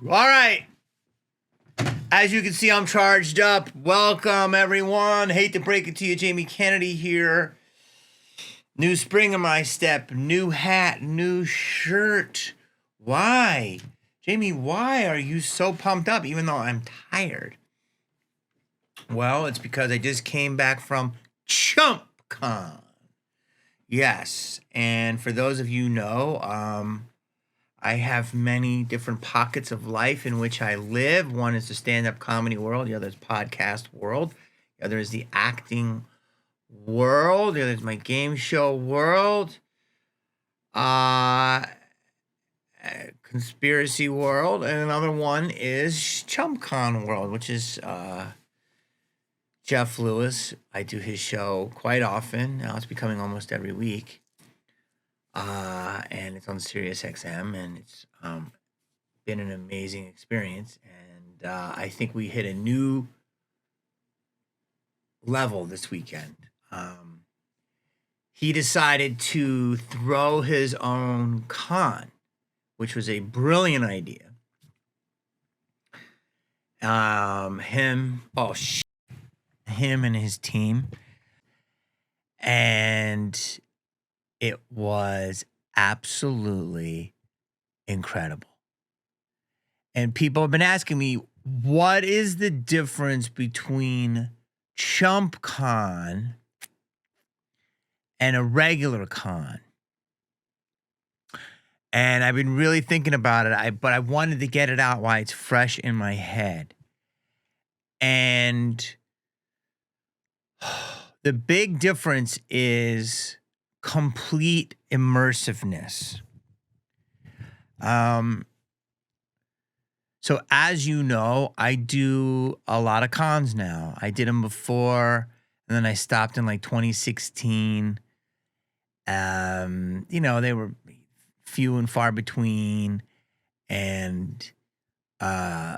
All right. As you can see, I'm charged up. Welcome, everyone. Hate to break it to you, Jamie Kennedy here. New spring in my step. New hat, new shirt. Why? Jamie, why are you so pumped up even though I'm tired? Well, it's because I just came back from ChumpCon. Yes, and for those of you who know, I have many different pockets of life in which I live. One is the stand-up comedy world. The other is podcast world. The other is the acting world. The other is my game show world. Conspiracy world. And another one is ChumpCon world, which is Jeff Lewis. I do his show quite often. Now it's becoming almost every week. And it's on SiriusXM, and it's been an amazing experience. And I think we hit a new level this weekend. He decided to throw his own con, which was a brilliant idea. Him and his team. And it was absolutely incredible. And people have been asking me, what is the difference between ChumpCon and a regular con? And I've been really thinking about it, but I wanted to get it out while it's fresh in my head. And the big difference is complete immersiveness. So as you know, I do a lot of cons now. I did them before, and then I stopped in like 2016. They were few and far between, and I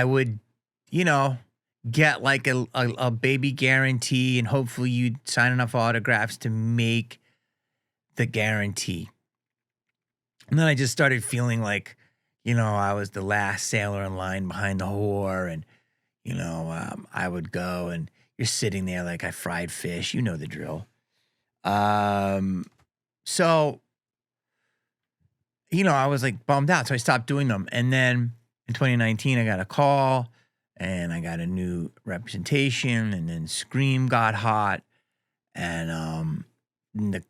would, get like a baby guarantee, and hopefully you'd sign enough autographs to make the guarantee. And then I just started feeling like, I was the last sailor in line behind the whore, and, I would go and you're sitting there like I fried fish. You know the drill. So, I was like bummed out. So I stopped doing them. And then in 2019, I got a call and I got a new representation, and then Scream got hot, and the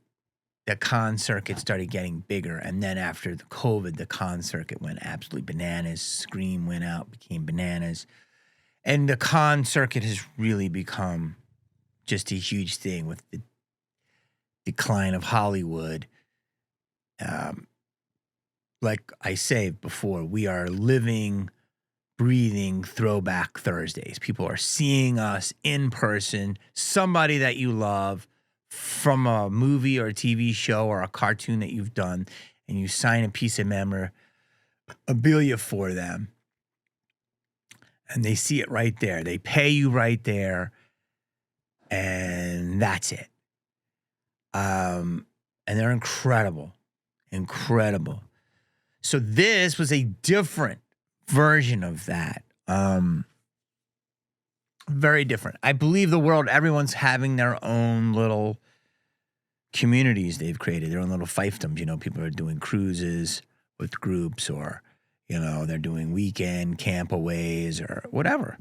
con circuit started getting bigger. And then after the COVID, the con circuit went absolutely bananas. Scream went out, became bananas. And the con circuit has really become just a huge thing with the decline of Hollywood. Like I say before, we are living, breathing Throwback Thursdays. People are seeing us in person, somebody that you love from a movie or a TV show or a cartoon that you've done, and you sign a piece of memorabilia for them, and they see it right there. They pay you right there, and that's it. And they're incredible. So this was a different version of that. Very different. I believe everyone's having their own little communities they've created, their own little fiefdoms. People are doing cruises with groups, or, they're doing weekend campaways or whatever.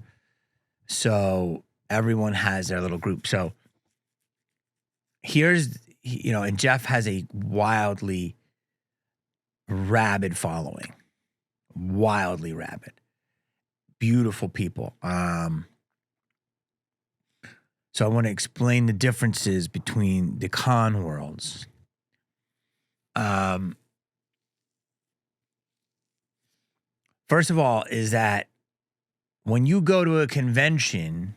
So everyone has their little group. So and Jeff has a wildly rabid following. Wildly rabid. Beautiful people. So I want to explain the differences between the con worlds. First of all, is that when you go to a convention,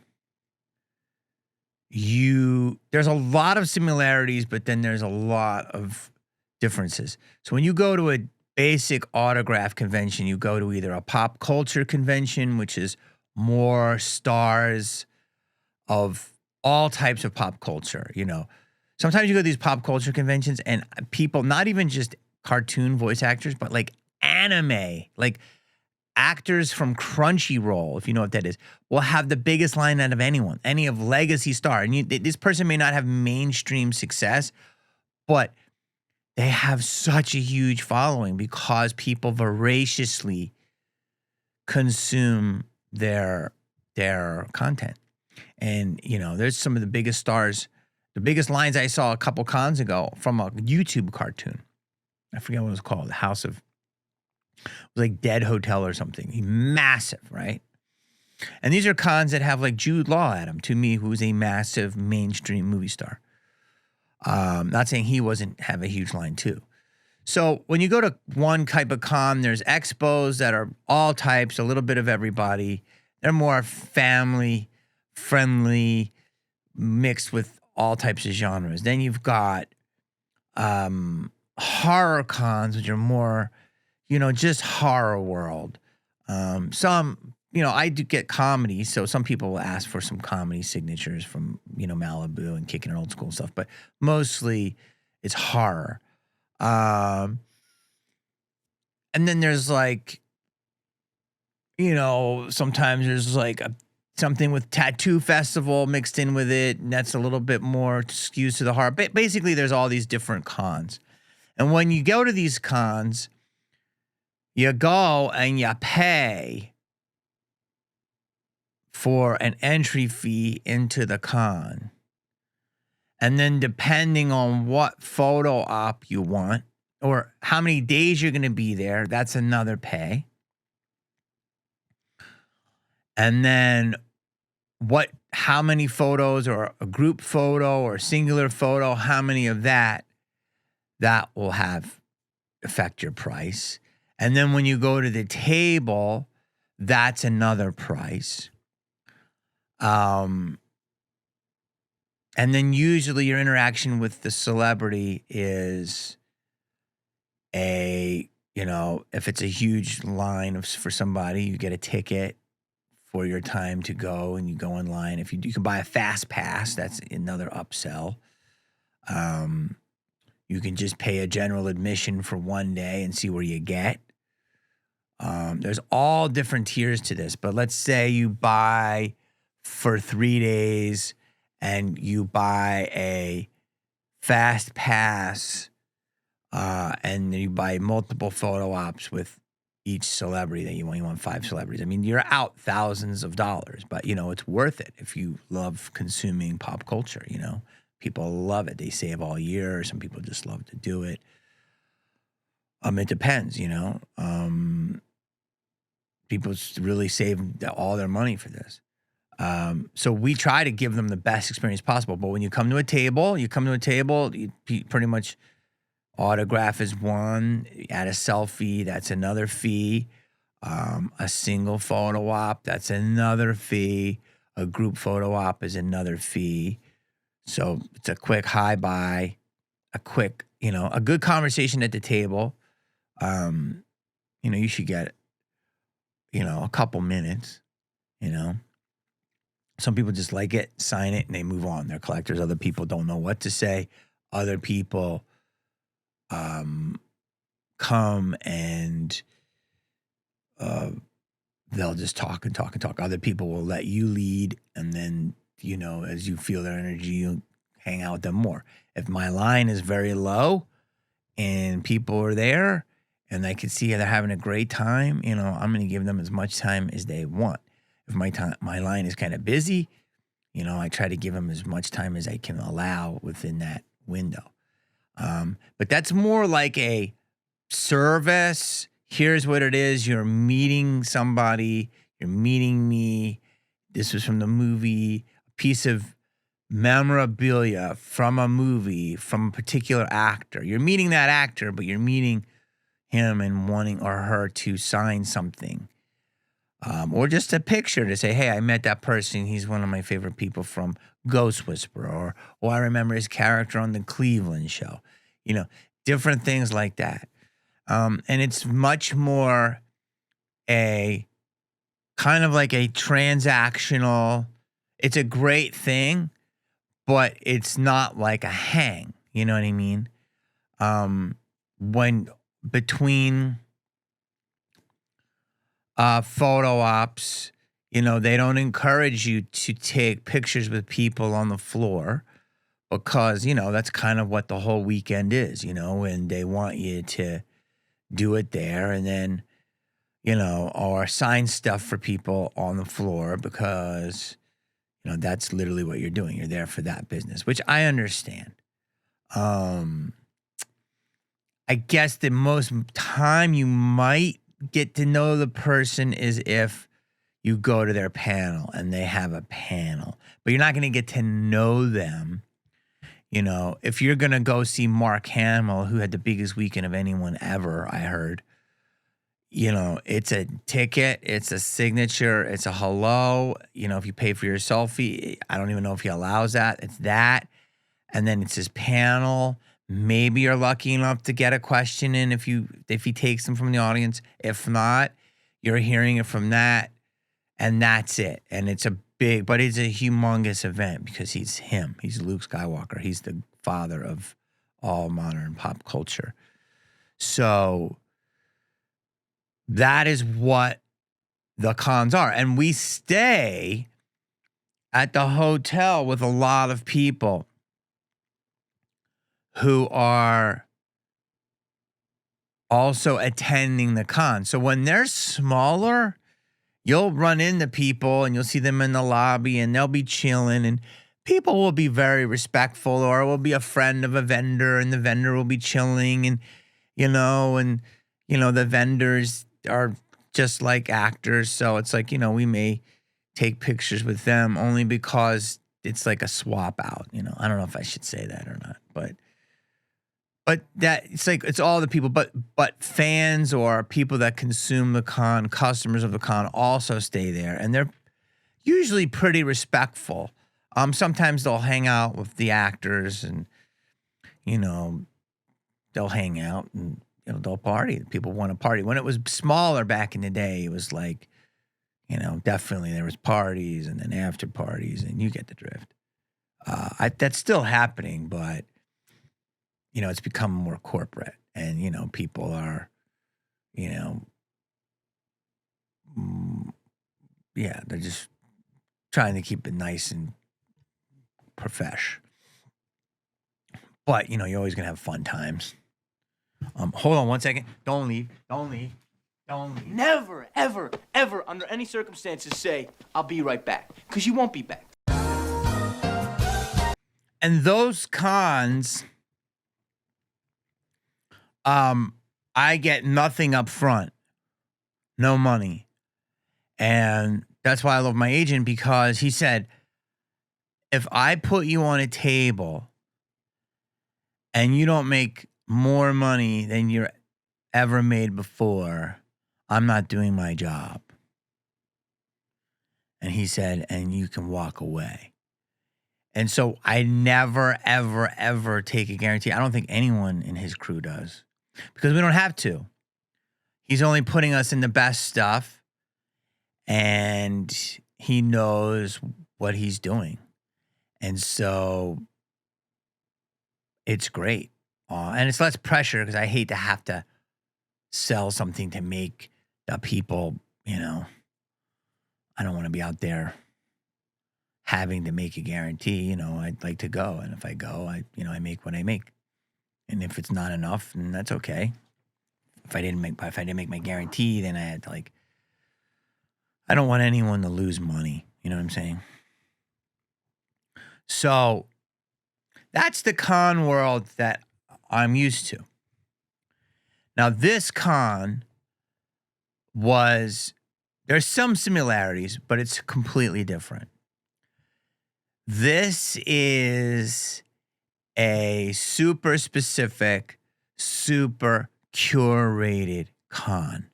there's a lot of similarities, but then there's a lot of differences. So when you go to a basic autograph convention, you go to either a pop culture convention, which is more stars of all types of pop culture. Sometimes you go to these pop culture conventions and people, not even just cartoon voice actors, but like anime, like actors from Crunchyroll, if you know what that is, will have the biggest line out of anyone, any of legacy star. And this person may not have mainstream success, but they have such a huge following because people voraciously consume their content. And, you know, there's some of the biggest stars, the biggest lines I saw a couple cons ago from a YouTube cartoon. I forget what it was called. The House of, it was like Dead Hotel or something. Massive, right? And these are cons that have like Jude Law at them, to me, who's a massive mainstream movie star. Not saying he wasn't have a huge line too. So when you go to one type of con, there's expos that are all types, a little bit of everybody. They're more family friendly, mixed with all types of genres. Then you've got horror cons, which are more, you know, just horror world. Some, you know, I do get comedy, so some people will ask for some comedy signatures from, you know, Malibu and Kicking It Old School stuff, but mostly it's horror. And then there's like, you know, sometimes there's like something with tattoo festival mixed in with it, and that's a little bit more skews to the horror. But basically, there's all these different cons. And when you go to these cons, you go and you pay for an entry fee into the con. And then depending on what photo op you want or how many days you're going to be there, that's another pay. And then how many photos, or a group photo or a singular photo, how many of that will affect your price. And then when you go to the table, that's another price. And then usually your interaction with the celebrity is if it's a huge line for somebody, you get a ticket for your time to go, and you go online. If you can buy a fast pass, that's another upsell. You can just pay a general admission for one day and see where you get. There's all different tiers to this, but let's say you buy for 3 days and you buy a fast pass, and you buy multiple photo ops with each celebrity that you want. You want 5 celebrities. I mean, you're out thousands of dollars, but, you know, it's worth it if you love consuming pop culture, you know. People love it. They save all year. Some people just love to do it. It depends, you know. People really save all their money for this. So we try to give them the best experience possible. But when you come to a table, you pretty much autograph is one, add a selfie, that's another fee. A single photo op, that's another fee. A group photo op is another fee. So it's a quick hi bye, a good conversation at the table. You should get, a couple minutes, Some people just like it, sign it, and they move on. They're collectors. Other people don't know what to say. Other people come and they'll just talk and talk and talk. Other people will let you lead, and then, as you feel their energy, you hang out with them more. If my line is very low and people are there and I can see they're having a great time, I'm going to give them as much time as they want. If my line is kind of busy, I try to give them as much time as I can allow within that window. But that's more like a service. Here's what it is. You're meeting somebody. You're meeting me. This was from the movie, a piece of memorabilia from a movie, from a particular actor. You're meeting that actor, but you're meeting him and wanting or her to sign something. Or just a picture to say, hey, I met that person. He's one of my favorite people from Ghost Whisperer. Or I remember his character on the Cleveland show. Different things like that. And it's much more a kind of like a transactional, it's a great thing, but it's not like a hang. You know what I mean? When between photo ops. You know, they don't encourage you to take pictures with people on the floor because, you know, that's kind of what the whole weekend is, you know, and they want you to do it there and then, you know, or sign stuff for people on the floor because, you know, that's literally what you're doing. You're there for that business, which I understand. I guess the most time you might get to know the person is if you go to their panel and they have a panel, but you're not going to get to know them. You know, if you're going to go see Mark Hamill, who had the biggest weekend of anyone ever, I heard, you know, it's a ticket, it's a signature, it's a hello. You know, if you pay for your selfie, I don't even know if he allows that. It's that. And then it's his panel. Maybe you're lucky enough to get a question in if he takes them from the audience. If not, you're hearing it from that. And that's it. And it's a humongous event because he's him. He's Luke Skywalker. He's the father of all modern pop culture. So that is what the cons are. And we stay at the hotel with a lot of people who are also attending the con. So when they're smaller, you'll run into people and you'll see them in the lobby and they'll be chilling and people will be very respectful, or it will be a friend of a vendor and the vendor will be chilling and the vendors are just like actors. So it's like, you know, we may take pictures with them only because it's like a swap out, you know. I don't know if I should say that or not, but that it's like it's all the people, but fans or people that consume the con, customers of the con also stay there, and they're usually pretty respectful. Sometimes they'll hang out with the actors, and you know, they'll hang out and you know they'll party. People want to party. When it was smaller back in the day, it was like, you know, definitely there was parties and then after parties, and you get the drift. That's still happening, but you know, it's become more corporate and, you know, people are, you know, they're just trying to keep it nice and profesh. But, you know, you're always going to have fun times. Hold on one second. Don't leave. Never, ever, ever, under any circumstances say, I'll be right back. Because you won't be back. And those cons, I get nothing up front. No money. And that's why I love my agent, because he said, if I put you on a table and you don't make more money than you're ever made before, I'm not doing my job. And he said, and you can walk away. And so I never, ever, ever take a guarantee. I don't think anyone in his crew does, because we don't have to. He's only putting us in the best stuff, and he knows what he's doing. And so it's great. And it's less pressure because I hate to have to sell something to make the people, you know, I don't want to be out there having to make a guarantee. You know, I'd like to go. And if I go, I make what I make. And if it's not enough, then that's okay. If I didn't make my guarantee, then I had to I don't want anyone to lose money. You know what I'm saying? So that's the con world that I'm used to. Now, this con there's some similarities, but it's completely different. This is a super specific, super curated con.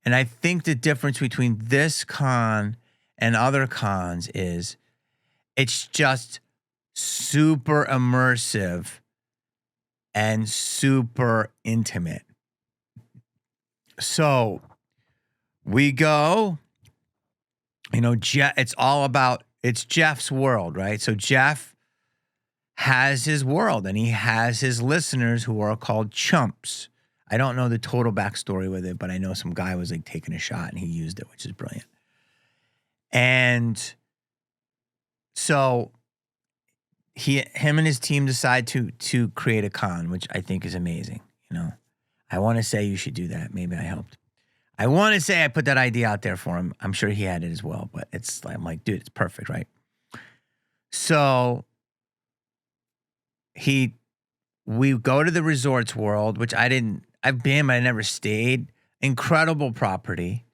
And I think the difference between this con and other cons is it's just super immersive and super intimate. So we go, you know, it's Jeff's world, right? So Jeff has his world and he has his listeners who are called chumps. I don't know the total backstory with it, but I know some guy was like taking a shot and he used it, which is brilliant. And so him and his team decide to create a con, which I think is amazing. You know, I want to say you should do that. Maybe I helped. I want to say I put that idea out there for him. I'm sure he had it as well, but it's like, I'm like, dude, it's perfect, right? So we go to the Resorts World, which I've been, but I never stayed. Incredible property.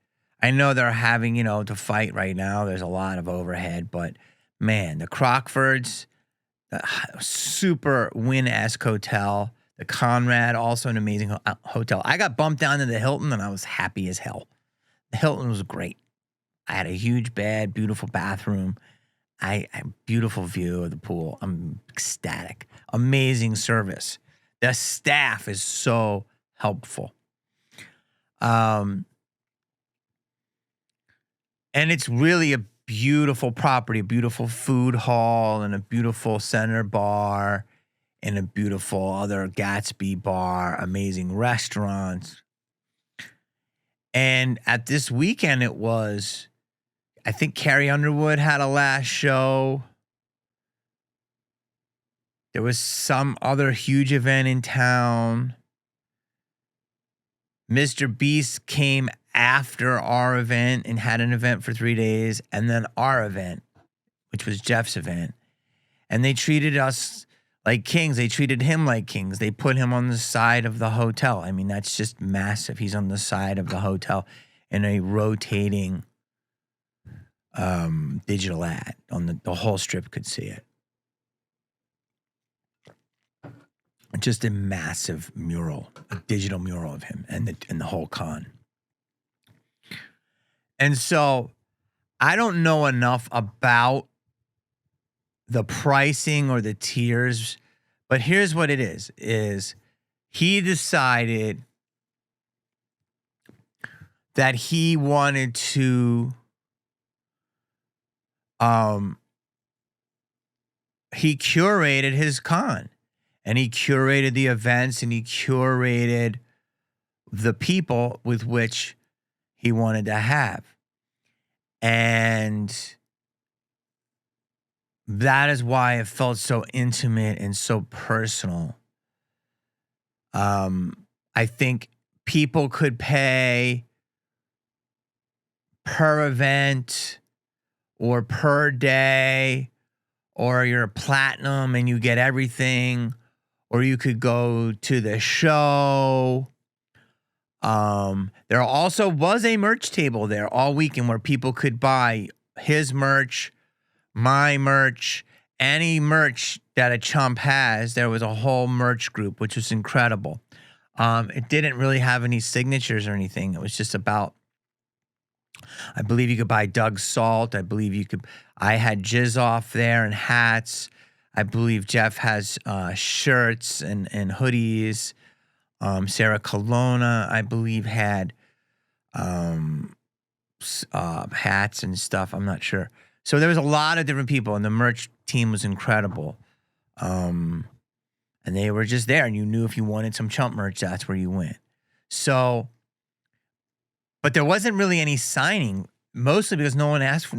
I know they're having, to fight right now. There's a lot of overhead, but man, the Crockfords, the super Wynn-esque hotel, the Conrad, also an amazing hotel. I got bumped down to the Hilton and I was happy as hell. The Hilton was great. I had a huge bed, beautiful bathroom. Beautiful view of the pool. I'm ecstatic. Amazing service. The staff is so helpful. And it's really a beautiful property, a beautiful food hall and a beautiful center bar and a beautiful other Gatsby bar, amazing restaurants. And at this weekend, it was, I think Carrie Underwood had a last show. There was some other huge event in town. Mr. Beast came after our event and had an event for 3 days, and then our event, which was Jeff's event. And they treated us like kings. They treated him like kings. They put him on the side of the hotel. I mean, that's just massive. He's on the side of the hotel in a rotating digital ad. On the whole strip could see it. Just a massive mural, a digital mural of him and the whole con. And so I don't know enough about the pricing or the tiers, but here's what it is he decided that he wanted to he curated his con. And he curated the events and he curated the people with which he wanted to have. And that is why it felt so intimate and so personal. I think people could pay per event or per day, or you're a platinum and you get everything. Or you could go to the show. There also was a merch table there all weekend where people could buy his merch, my merch, any merch that a chump has. There was a whole merch group, which was incredible. It didn't really have any signatures or anything. It was just about, I believe you could buy Doug's Salt. I had Jizz Off there and hats. I believe Jeff has shirts and hoodies. Sarah Colonna, I believe, had hats and stuff. I'm not sure. So there was a lot of different people, and the merch team was incredible. And they were just there, and you knew if you wanted some chump merch, that's where you went. So, but there wasn't really any signing, mostly because no one else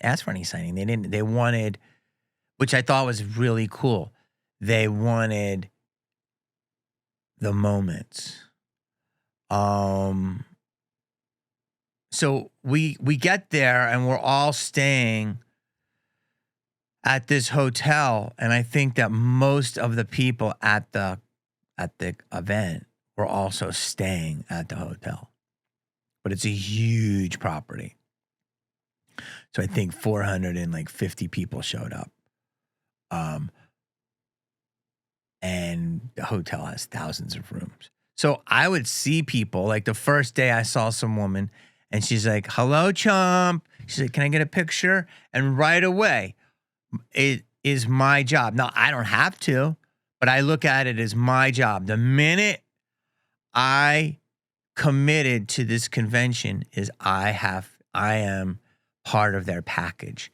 asked for any signing. They wanted, which I thought was really cool. They wanted the moments. So we get there and we're all staying at this hotel, and I think that most of the people at the event were also staying at the hotel. But it's a huge property. So I think 450 people showed up. And the hotel has thousands of rooms. So I would see people, like the first day I saw some woman and she's like, "Hello, chump." She's like, "Can I get a picture?" And right away, it is my job. Now, I don't have to, but I look at it as my job. The minute I committed to this convention is I am part of their package,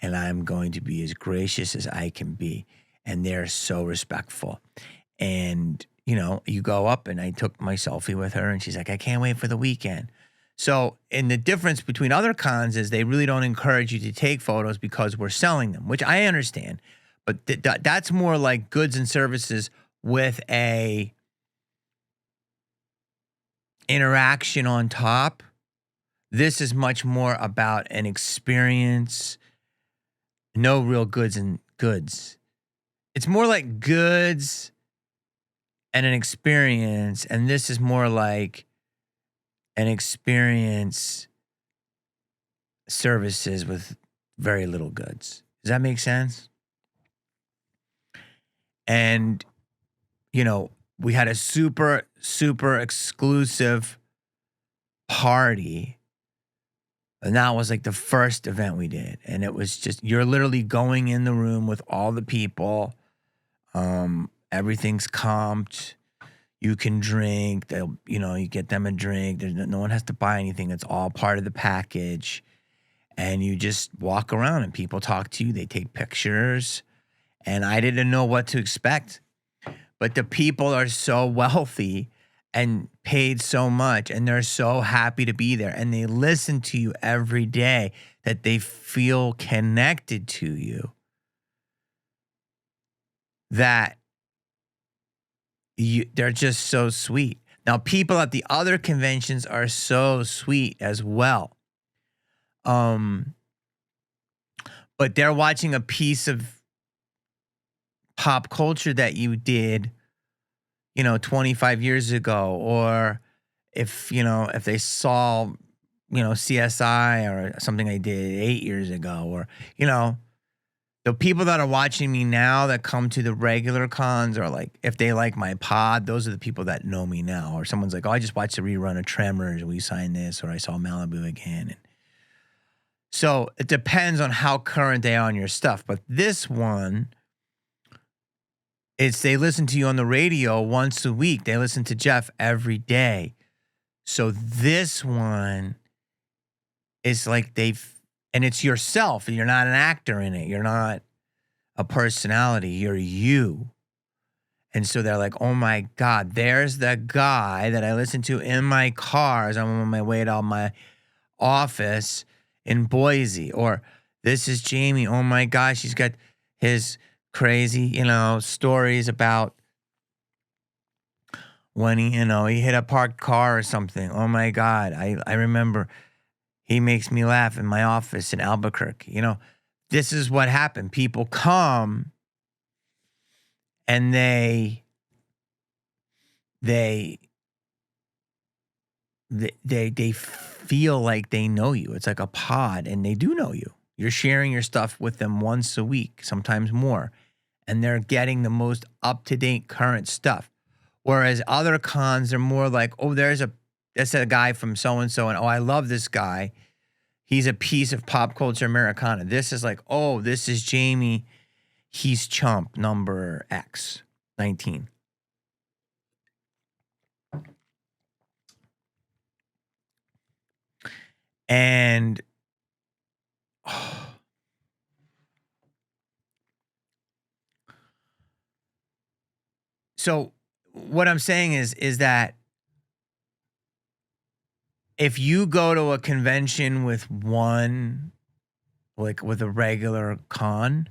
and I'm going to be as gracious as I can be. And they're so respectful. And, you know, you go up and I took my selfie with her and she's like, I can't wait for the weekend. So, and the difference between other cons is they really don't encourage you to take photos because we're selling them, which I understand. But that's more like goods and services with a interaction on top. This is much more about an experience, no real goods and goods. It's more like goods and an experience, and this is more like an experience services with very little goods. Does that make sense? And, you know, we had a super, super exclusive party. And that was like the first event we did. And it was just, you're literally going in the room with all the people. Everything's comped. You can drink. They'll, you know, you get them a drink. No one has to buy anything. It's all part of the package. And you just walk around and people talk to you. They take pictures. And I didn't know what to expect. But the people are so wealthy and paid so much, and they're so happy to be there. And they listen to you every day that they feel connected to you. That they're just so sweet. Now, people at the other conventions are so sweet as well. But they're watching a piece of pop culture that you did, you know, 25 years ago, or if they saw, you know, CSI or something I did 8 years ago, or, you know, the people that are watching me now that come to the regular cons, or like, if they like my pod, those are the people that know me now. Or someone's like, oh, I just watched a rerun of Tremors, we signed this, or I saw Malibu again. And so it depends on how current they are on your stuff. But this one, they listen to you on the radio once a week. They listen to Jeff every day. So this one is like and it's yourself, and you're not an actor in it. You're not a personality. You're you. And so they're like, oh my God, there's the guy that I listen to in my car as I'm on my way to my office in Boise. Or this is Jamie. Oh my gosh, he's got his crazy, you know, stories about when he hit a parked car or something. Oh my God, I remember he makes me laugh in my office in Albuquerque. You know, this is what happened. People come and they feel like they know you. It's like a pod, and they do know you. You're sharing your stuff with them once a week, sometimes more, and they're getting the most up-to-date current stuff. Whereas other cons are more like, oh, that's a guy from so-and-so, and oh, I love this guy. He's a piece of pop culture Americana. This is like, oh, this is Jamie. He's Chump number X, 19. And so what I'm saying is that if you go to a convention with with a regular con,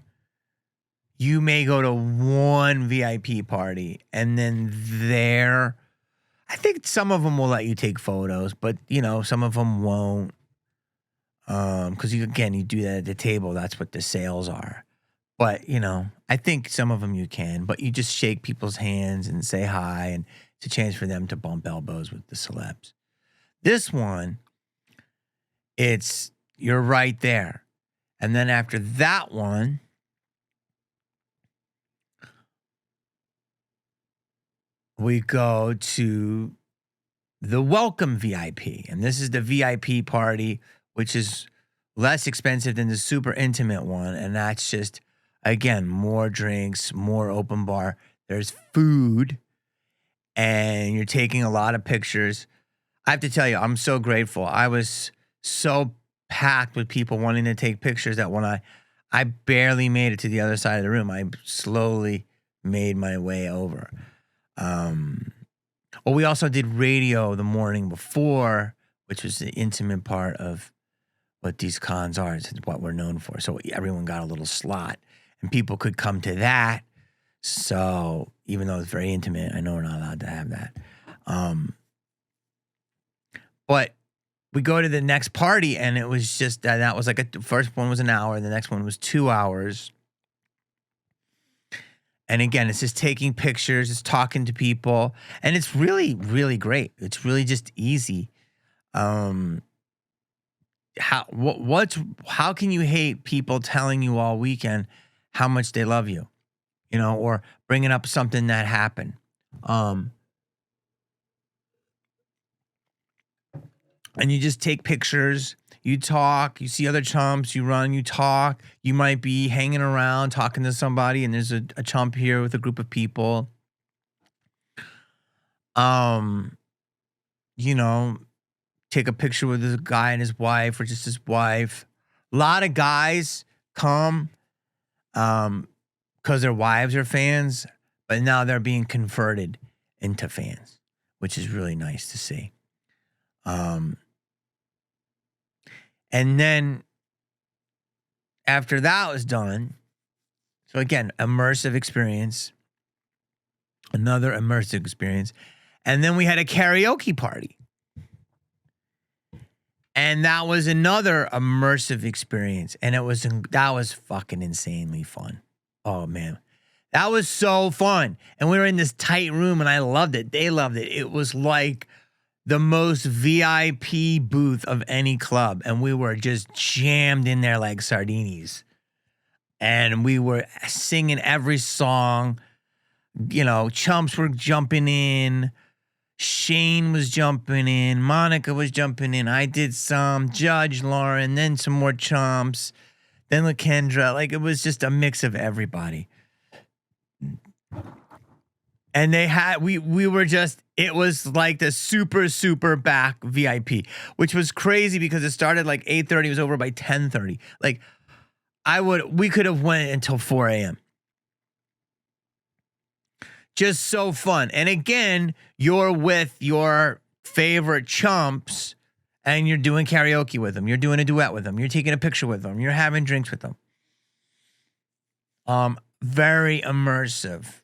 you may go to one VIP party, and then I think some of them will let you take photos, but, you know, some of them won't. Because you do that at the table. That's what the sales are. But, you know, I think some of them you can, but you just shake people's hands and say hi, and it's a chance for them to bump elbows with the celebs. This one, you're right there. And then after that one, we go to the welcome VIP. And this is the VIP party, which is less expensive than the super intimate one. And that's just, again, more drinks, more open bar. There's food, and you're taking a lot of pictures. I have to tell you, I'm so grateful. I was so packed with people wanting to take pictures that when I barely made it to the other side of the room. I slowly made my way over. Well, we also did radio the morning before, which was the intimate part of what these cons are. It's what we're known for. So everyone got a little slot, and people could come to that. So even though it's very intimate, I know we're not allowed to have that. But we go to the next party, and it was just that was like the first one was an hour, the next one was 2 hours. And again, it's just taking pictures, it's talking to people, and it's really, really great. It's really just easy. How can you hate people telling you all weekend how much they love you, or bringing up something that happened? And you just take pictures, you talk, you see other chumps, you run, you talk. You might be hanging around talking to somebody, and there's a chump here with a group of people. Take a picture with this guy and his wife, or just his wife. A lot of guys come because their wives are fans, but now they're being converted into fans, which is really nice to see. And then after that was done, so again, immersive experience, another immersive experience. And then we had a karaoke party. And that was another immersive experience. And that was fucking insanely fun. Oh, man. That was so fun. And we were in this tight room, and I loved it. They loved it. It was like the most VIP booth of any club. And we were just jammed in there like sardinis. And we were singing every song. Chumps were jumping in. Shane was jumping in. Monica was jumping in. I did some. Judge Lauren, then some more chumps. Then LaKendra. Like, it was just a mix of everybody. And we were just, it was like the super, super back VIP, which was crazy because it started like 8:30, it was over by 10:30. Like, we could have went until 4 a.m. Just so fun. And again, you're with your favorite chumps, and you're doing karaoke with them. You're doing a duet with them. You're taking a picture with them. You're having drinks with them. Very immersive.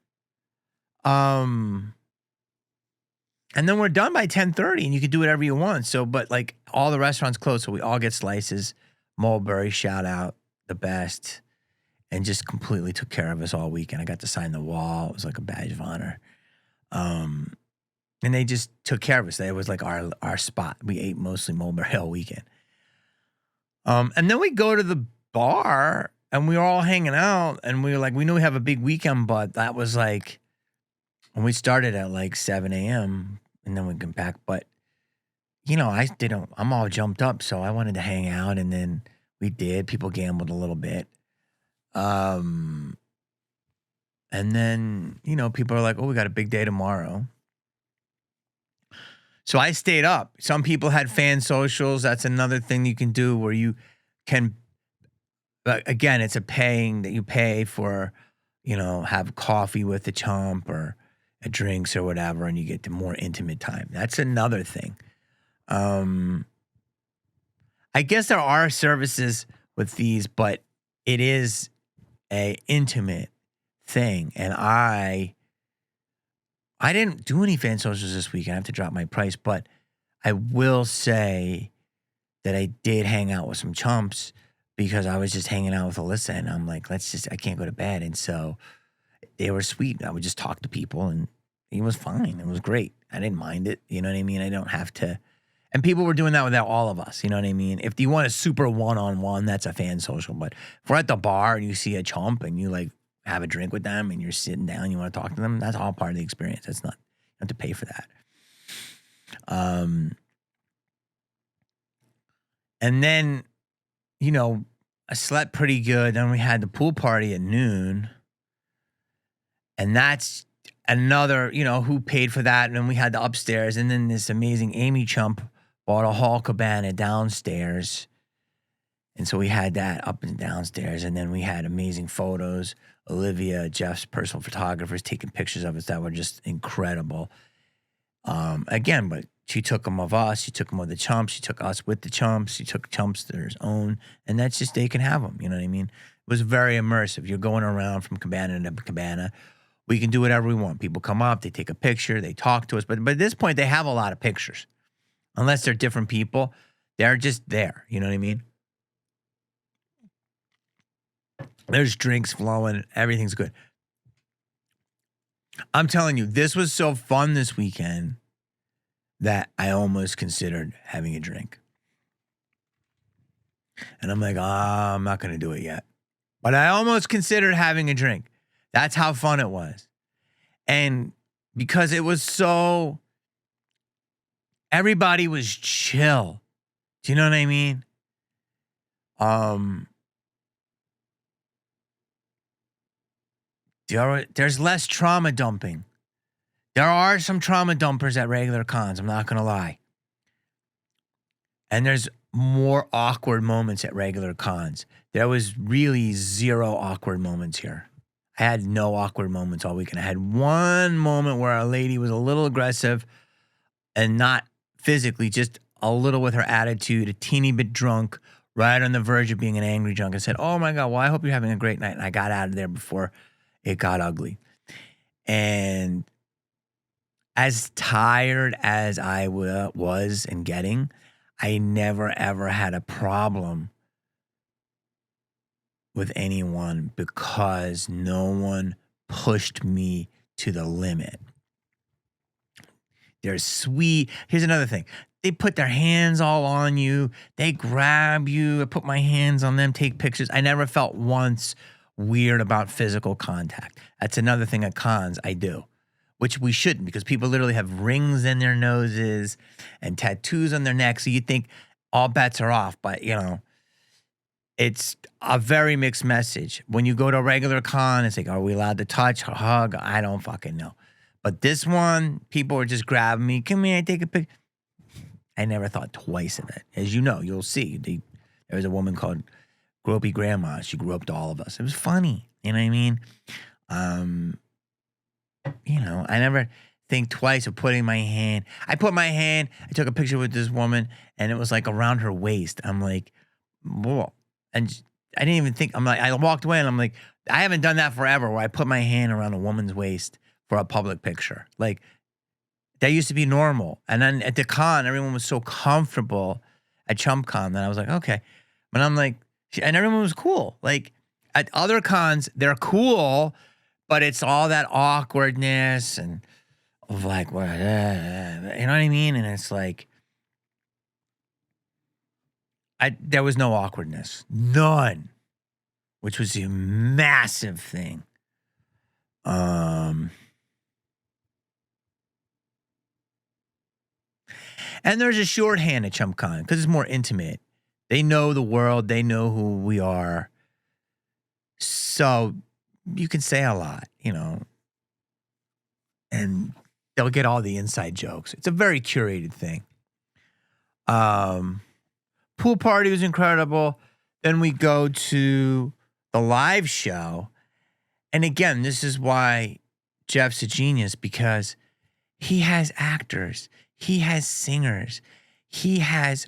And then we're done by 10:30, and you can do whatever you want. So, but like all the restaurants closed, so we all get slices. Mulberry, shout out, the best, and just completely took care of us all weekend. I got to sign the wall. It was like a badge of honor. And they just took care of us. It was like our spot. We ate mostly Mulberry all weekend. And then we go to the bar, and we were all hanging out, and we were like, we knew we have a big weekend, but that was like, when we started at like 7 a.m. and then we came back. But, I'm all jumped up, so I wanted to hang out, and then we did. People gambled a little bit. And then, people are like, oh, we got a big day tomorrow. So I stayed up. Some people had fan socials. That's another thing you can do where you can, again, it's a paying that you pay for, have coffee with the chump or a drinks or whatever, and you get the more intimate time. That's another thing. I guess there are services with these, but it is a intimate thing. And I didn't do any fan socials this week. I have to drop my price, but I will say that I did hang out with some chumps because I was just hanging out with Alyssa, and I'm like, I can't go to bed. And so they were sweet. I would just talk to people, and it was fine. It was great. I didn't mind it. You know what I mean? I don't have to. And people were doing that without all of us. You know what I mean? If you want a super one-on-one, that's a fan social. But if we're at the bar and you see a chump and you like have a drink with them and you're sitting down, you want to talk to them, that's all part of the experience. That's not, you have to pay for that. And then, I slept pretty good. Then we had the pool party at noon. And that's another, who paid for that. And then we had the upstairs. And then this amazing Amy chump bought a Hall Cabana downstairs. And so we had that up and downstairs. And then we had amazing photos. Olivia, Jeff's personal photographers, taking pictures of us that were just incredible. Again, but she took them of us. She took them of the chumps. She took us with the chumps. She took chumps to their own. And that's just, they can have them. You know what I mean? It was very immersive. You're going around from cabana to cabana. We can do whatever we want. People come up, they take a picture, they talk to us. But at this point, they have a lot of pictures. Unless they're different people, they're just there. You know what I mean? There's drinks flowing. Everything's good. I'm telling you, this was so fun this weekend that I almost considered having a drink. And I'm like, I'm not going to do it yet. But I almost considered having a drink. That's how fun it was. And because it was so, everybody was chill. Do you know what I mean? There's less trauma dumping. There are some trauma dumpers at regular cons, I'm not going to lie. And there's more awkward moments at regular cons. There was really zero awkward moments here. I had no awkward moments all weekend. I had one moment where a lady was a little aggressive and not physically, just a little with her attitude, a teeny bit drunk, right on the verge of being an angry drunk. I said, oh my God, well, I hope you're having a great night. And I got out of there before it got ugly. And as tired as I was and getting, I never ever had a problem with anyone because no one pushed me to the limit. They're sweet. Here's another thing. They put their hands all on you. They grab you. I put my hands on them, take pictures. I never felt once weird about physical contact. That's another thing at cons I do, which we shouldn't, because people literally have rings in their noses and tattoos on their necks. So you think all bets are off, but you know, it's a very mixed message. When you go to a regular con, it's like, are we allowed to touch or hug? I don't fucking know. But this one, people were just grabbing me. Come here, take a picture. I never thought twice of it. As you know, you'll see. There was a woman called Gropey Grandma. She grew up to all of us. It was funny. You know what I mean? You know, I never think twice of putting my hand. I took a picture with this woman, and it was like around her waist. I'm like, whoa. And I didn't even think, I walked away and I'm like, I haven't done that forever where I put my hand around a woman's waist for a public picture. Like, that used to be normal. And then at the con, everyone was so comfortable at ChumpCon that I was like, okay. But I'm like, and everyone was cool. Like, at other cons, they're cool, but it's all that awkwardness and of like, what, you know what I mean? And it's like, there was no awkwardness. None. Which was a massive thing. And there's a shorthand at ChumpCon because it's more intimate. They know the world. They know who we are. So you can say a lot, you know, and they'll get all the inside jokes. It's a very curated thing. Pool party was incredible. Then we go to the live show. And again, this is why Jeff's a genius, because he has actors. He has singers. He has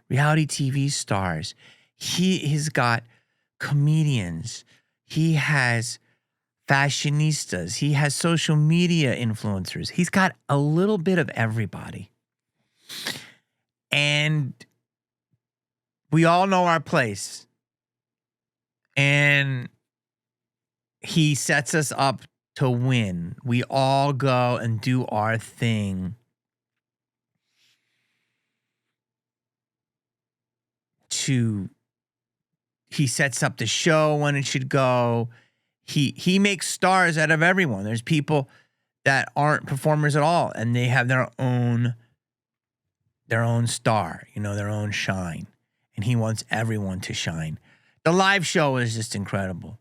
reality TV stars. He's got comedians. He has fashionistas. He has social media influencers. He's got a little bit of everybody. And we all know our place. And he sets us up to win. We all go and do our thing. He sets up the show when it should go. He makes stars out of everyone. There's people that aren't performers at all, and they have their own star, you know, their own shine. And he wants everyone to shine. The live show is just incredible.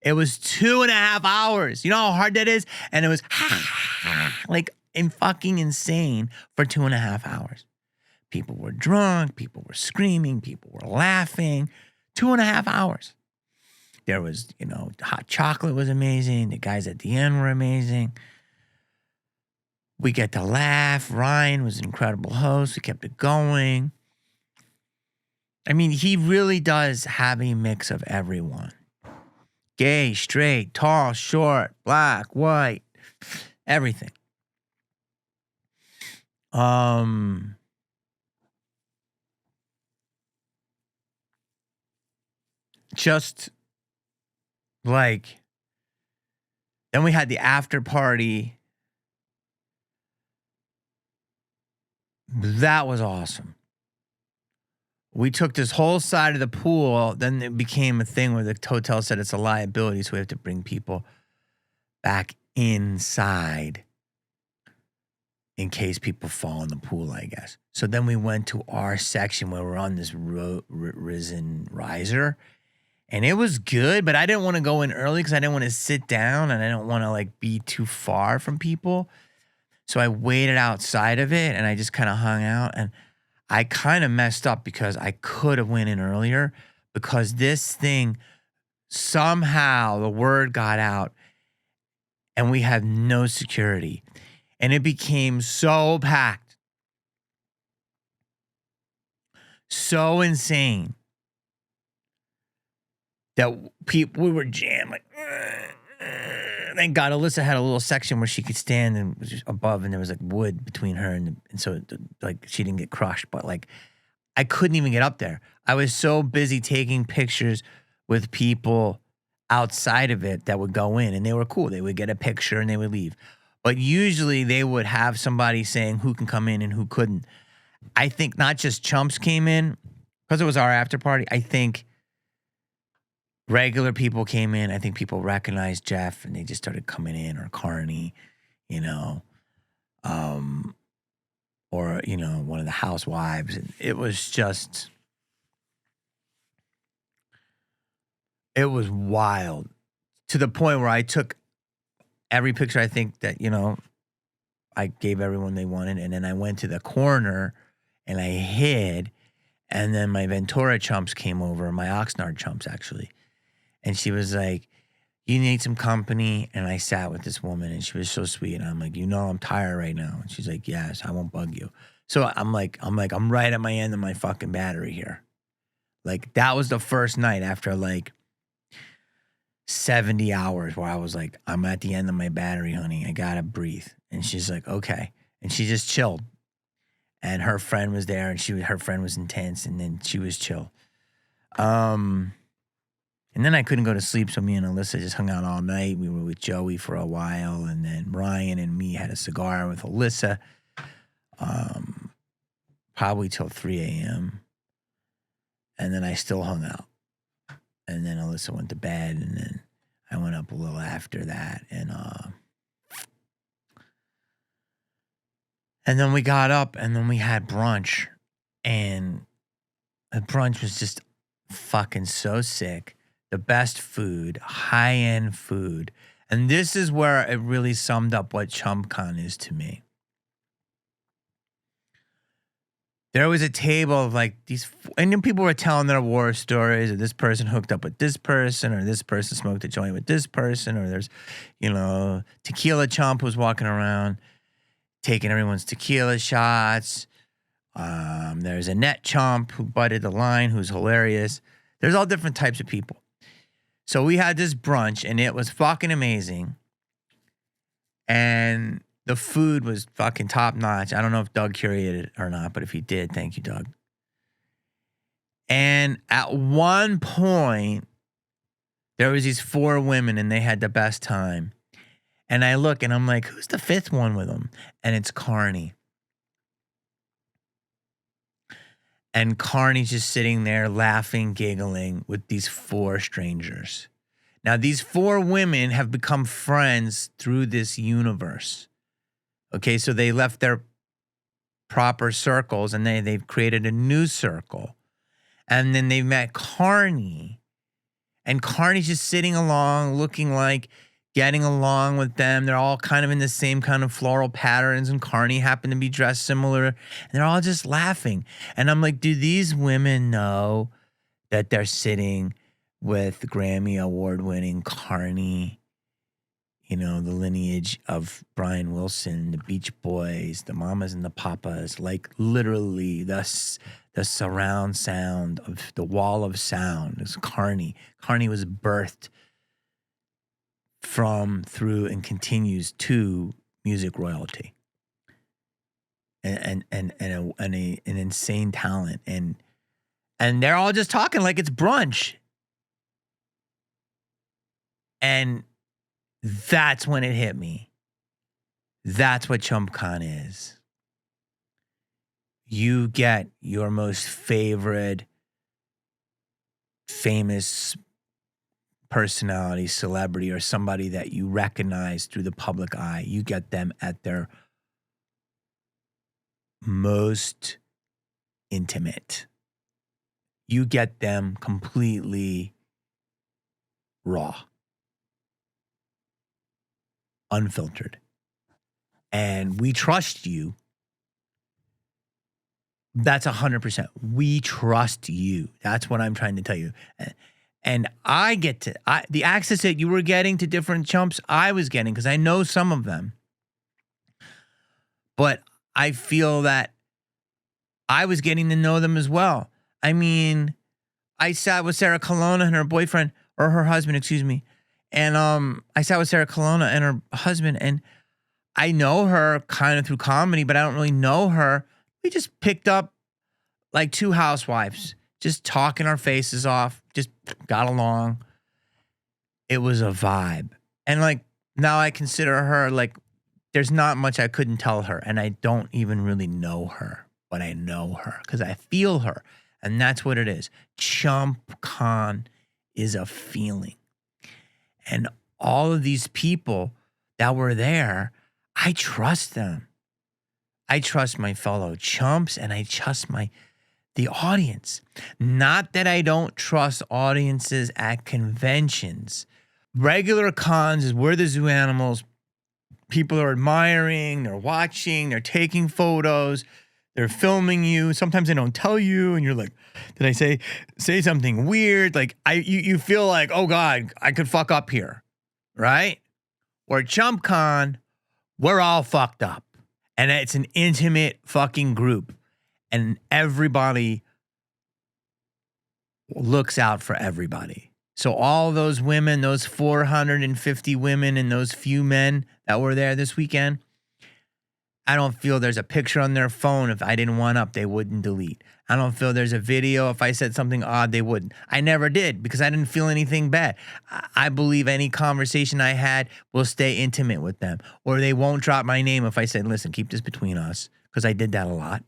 It was 2.5 hours. You know how hard that is? And it was like fucking insane for 2.5 hours. People were drunk. People were screaming. People were laughing. 2.5 hours. There was, hot chocolate was amazing. The guys at the end were amazing. We get to laugh. Ryan was an incredible host. We kept it going. I mean, he really does have a mix of everyone. Gay, straight, tall, short, black, white, everything. Just like, then we had the after party. That was awesome. We took this whole side of the pool. Then it became a thing where the hotel said it's a liability, so we have to bring people back inside in case people fall in the pool, I guess. So then we went to our section where we're on this risen riser. And it was good, but I didn't want to go in early because I didn't want to sit down and I don't want to be too far from people. So I waited outside of it and I just kind of hung out. And I kind of messed up because I could have went in earlier because this thing, somehow the word got out and we had no security. And it became so packed. So insane. That we were jammed. Thank God Alyssa had a little section where she could stand and was just above, and there was wood between her and so she didn't get crushed. But I couldn't even get up there. I was so busy taking pictures with people outside of it that would go in, and they were cool. They would get a picture and they would leave. But usually they would have somebody saying who can come in and who couldn't. I think not just chumps came in because it was our after party. I think regular people came in. I think people recognized Jeff and they just started coming in, or Carnie, or, one of the housewives. And it was just, it was wild to the point where I took every picture I think that, I gave everyone they wanted. And then I went to the corner and I hid. And then my Ventura chumps came over, my Oxnard chumps actually. And she was like, you need some company. And I sat with this woman and she was so sweet. And I'm like, I'm tired right now. And she's like, yes, I won't bug you. So I'm right at my end of my fucking battery here. That was the first night after 70 hours where I was like, I'm at the end of my battery, honey. I gotta breathe. And she's like, okay. And she just chilled. And her friend was there and her friend was intense and then she was chill. And then I couldn't go to sleep, so me and Alyssa just hung out all night. We were with Joey for a while, and then Ryan and me had a cigar with Alyssa, probably till 3 a.m. And then I still hung out. And then Alyssa went to bed, and then I went up a little after that. And then we got up, and then we had brunch. And the brunch was just fucking so sick. The best food, high-end food. And this is where it really summed up what ChumpCon is to me. There was a table of these, and then people were telling their war stories, or this person hooked up with this person, or this person smoked a joint with this person, or there's, tequila chump was walking around taking everyone's tequila shots. There's a net chump who butted the line, who's hilarious. There's all different types of people. So we had this brunch, and it was fucking amazing. And the food was fucking top notch. I don't know if Doug curated it or not, but if he did, thank you, Doug. And at one point, there was these 4 women, and they had the best time. And I look, and I'm like, who's the 5th one with them? And it's Carnie. And Carnie's just sitting there laughing, giggling with these 4 strangers. Now, these 4 women have become friends through this universe. Okay, so they left their proper circles and they've created a new circle. And then they met Carnie. And Carnie's just sitting along looking like getting along with them. They're all kind of in the same kind of floral patterns, and Carnie happened to be dressed similar, and they're all just laughing. And I'm like, do these women know that they're sitting with Grammy award-winning Carnie, you know, the lineage of Brian Wilson, the Beach Boys, the Mamas and the Papas, like literally the surround sound of the wall of sound is Carnie. Carnie was birthed from, through, and continues to music royalty, and an insane talent, and they're all just talking like it's brunch, and that's when it hit me. That's what ChumpCon is. You get your most favorite famous personality, celebrity, or somebody that you recognize through the public eye. You get them at their most intimate. You get them completely raw, unfiltered. And we trust you. That's 100%. We trust you. That's what I'm trying to tell you. And I get to, the access that you were getting to different chumps, I was getting, because I know some of them. But I feel that I was getting to know them as well. I mean, I sat with Sarah Colonna and her boyfriend, or her husband, excuse me. And I sat with Sarah Colonna and her husband, and I know her kind of through comedy, but I don't really know her. We just picked up like two housewives, just talking our faces off, just got along. It was a vibe. And like, now I consider her like, there's not much I couldn't tell her. And I don't even really know her, but I know her because I feel her. And that's what it is. ChumpCon is a feeling. And all of these people that were there, I trust them. I trust my fellow chumps, and I trust the audience. Not that I don't trust audiences at conventions. Regular cons is where the zoo animals, people are admiring, they're watching, they're taking photos, they're filming you. Sometimes they don't tell you, and you're like, did I say something weird? Like you feel like, oh God, I could fuck up here, right? Or ChumpCon, we're all fucked up. And it's an intimate fucking group. And everybody looks out for everybody. So all those women, those 450 women and those few men that were there this weekend, I don't feel there's a picture on their phone if I didn't one up, they wouldn't delete. I don't feel there's a video if I said something odd, they wouldn't. I never did because I didn't feel anything bad. I believe any conversation I had will stay intimate with them, or they won't drop my name if I said, listen, keep this between us, because I did that a lot.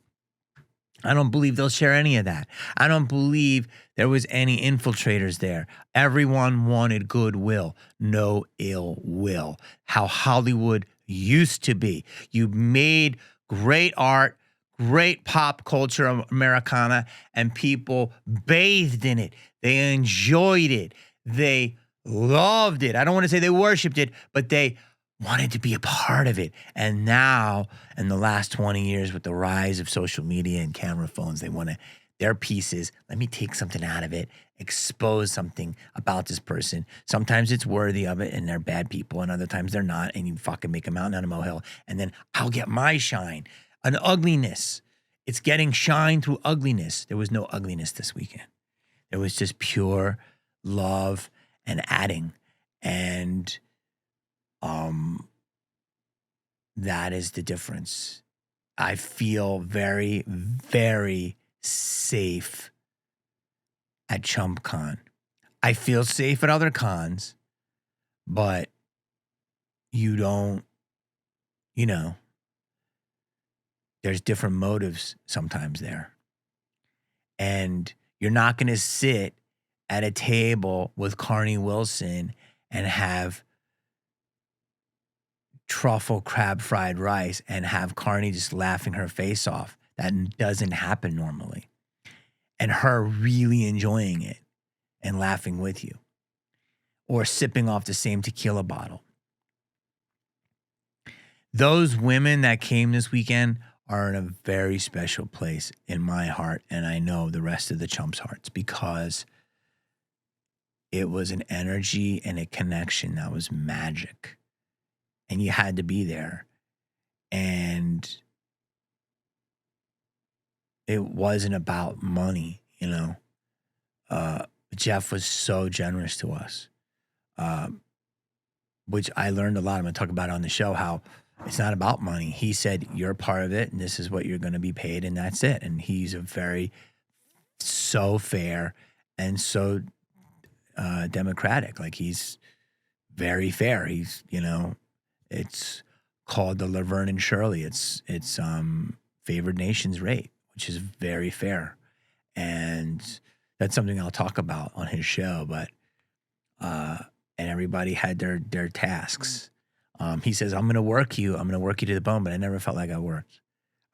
I don't believe they'll share any of that. I don't believe there was any infiltrators there. Everyone wanted goodwill, no ill will. How Hollywood used to be. You made great art, great pop culture Americana, and people bathed in it. They enjoyed it. They loved it. I don't want to say they worshiped it, but they wanted to be a part of it. And now, in the last 20 years, with the rise of social media and camera phones, they want to, their pieces, let me take something out of it, expose something about this person. Sometimes it's worthy of it and they're bad people, and other times they're not, and you fucking make a mountain out of a molehill, and then I'll get my shine. An ugliness. It's getting shine through ugliness. There was no ugliness this weekend. There was just pure love and adding. And that is the difference. I feel very, very safe at ChumpCon. I feel safe at other cons, but you don't, you know, there's different motives sometimes there. And you're not going to sit at a table with Carnie Wilson and have truffle crab fried rice and have Carnie just laughing her face off. That doesn't happen normally. And her really enjoying it and laughing with you. Or sipping off the same tequila bottle. those women that came this weekend are in a very special place in my heart, and I know the rest of the chumps' hearts, because it was an energy and a connection that was magic, and you had to be there. And it wasn't about money, you know. Jeff was so generous to us, which I learned a lot. I'm going to talk about it on the show, how it's not about money. He said, you're part of it, and this is what you're going to be paid, and that's it. And he's so fair and so democratic. Like, he's very fair. He's, you know, it's called the Laverne and Shirley. It's favored nations rate, which is very fair. And that's something I'll talk about on his show. But and everybody had their tasks. He says, I'm going to work you to the bone, but I never felt like I worked.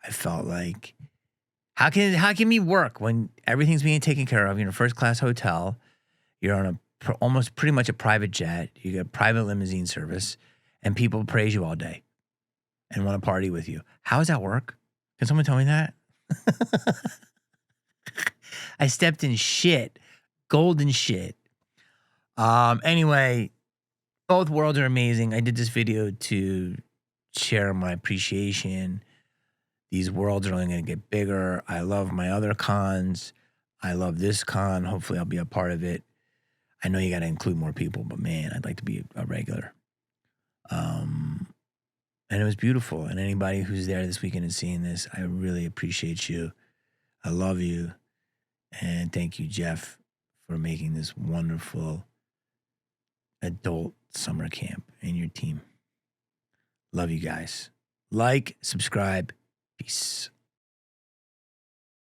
I felt like, how can we work when everything's being taken care of? You're in a first class hotel. You're on almost pretty much a private jet. You get private limousine service, and people praise you all day and want to party with you. How does that work? Can someone tell me that? I stepped in shit, golden shit. Anyway, both worlds are amazing. I did this video to share my appreciation. These worlds are only going to get bigger. I love my other cons. I love this con. Hopefully I'll be a part of it. I know you got to include more people, but man, I'd like to be a regular. And it was beautiful. And anybody who's there this weekend and seeing this, I really appreciate you. I love you. And thank you, Jeff, for making this wonderful adult summer camp and your team. Love you guys. Like, subscribe. Peace.